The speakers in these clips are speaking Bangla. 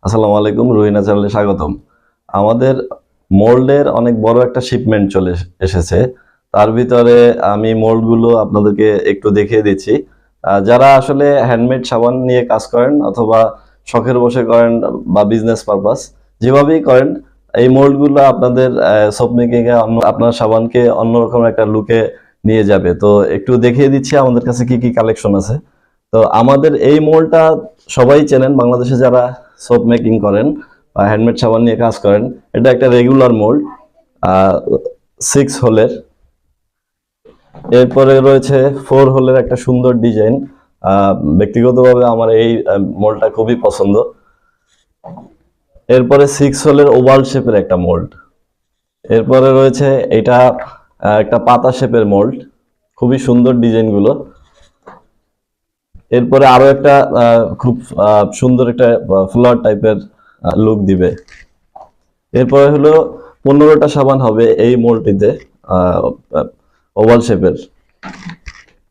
আসসালামু আলাইকুম, রুহিনা চ্যানেলে স্বাগতম। আমাদের মোল্ডের অনেক বড় একটা শিপমেন্ট চলে এসেছে। তার ভিতরে আমি মোল্ডগুলো আপনাদেরকে একটু দেখিয়ে দিচ্ছি। যারা আসলে হ্যান্ডমেড সাবান নিয়ে কাজ করেন অথবা শখের বশে করেন বা বিজনেস পারপাস, যেভাবেই করেন, এই মোল্ডগুলো আপনাদের সোপ মেকিং এ আপনার সাবানকে অন্যরকম একটা লুকে নিয়ে যাবে। তো একটু দেখিয়ে দিচ্ছি আমাদের কাছে কি কি কালেকশন আছে। তো আমাদের এই মোল্ডটা সবাই চেনেন, বাংলাদেশে যারা সোপ মেকিং করেন বা হ্যান্ডমেড সাবান নিয়ে কাজ করেন। এটা একটা রেগুলার মোল্ড, 6 হোলের। এরপরে রয়েছে 4 হোলের একটা সুন্দর ডিজাইন। ব্যক্তিগতভাবে আমার এই মোল্ডটা খুবই পছন্দ। এরপরে 6 হোলের ওভাল শেপের একটা মোল্ড। এরপরে রয়েছে এটা একটা পাতা শেপের মোল্ড, খুবই সুন্দর ডিজাইনগুলো। এরপরে আরো একটা খুব সুন্দর একটা ফ্লাওয়ার টাইপের লুক দিবে। এরপরে হলো 15টা সাবান হবে এই মোল্ডটিতে, ওভাল শেপের।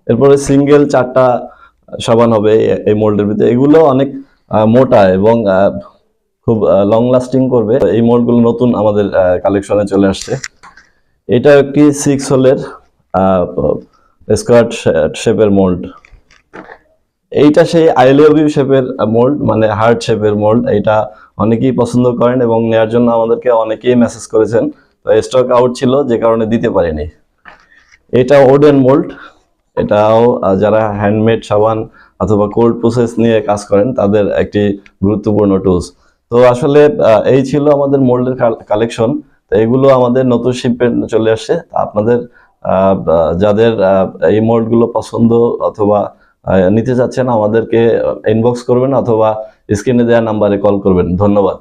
এরপরে সিঙ্গেল 4টা সাবান হবে এই মোল্ডের ভিতরে। এগুলো অনেক মোটা এবং খুব লং লাস্টিং করবে। এই মোল্ডগুলো নতুন আমাদের কালেকশনে চলে আসছে। এটা একটি 6 হোলের স্কোয়ার শেপের মোল্ড। এইটা সেই আই লাভ ইউ শেপের মোল্ড, মানে হার্ট শেপের মোল্ড। এটা অনেকেই পছন্দ করেন এবং নেয়ার জন্য আমাদেরকে অনেকেই মেসেজ করেছেন। তো স্টক আউট ছিল, যে কারণে দিতে পারিনি। এটা ওডেন মোল্ড। এটাও যারা হ্যান্ডমেড সাবান অথবা কোল্ড প্রসেস নিয়ে কাজ করেন তাদের একটি গুরুত্বপূর্ণ টুলস। তো আসলে এই ছিল আমাদের মোল্ডের কালেকশন। তো এগুলো আমাদের নতুন শিপমেন্ট চলে আসছে। আপনাদের যাদের এই মোল্ডগুলো পছন্দ অথবা নিতে চাচ্ছেন, আমাদেরকে ইনবক্স করবেন অথবা স্ক্রিনে দেওয়া নাম্বারে কল করবেন। ধন্যবাদ।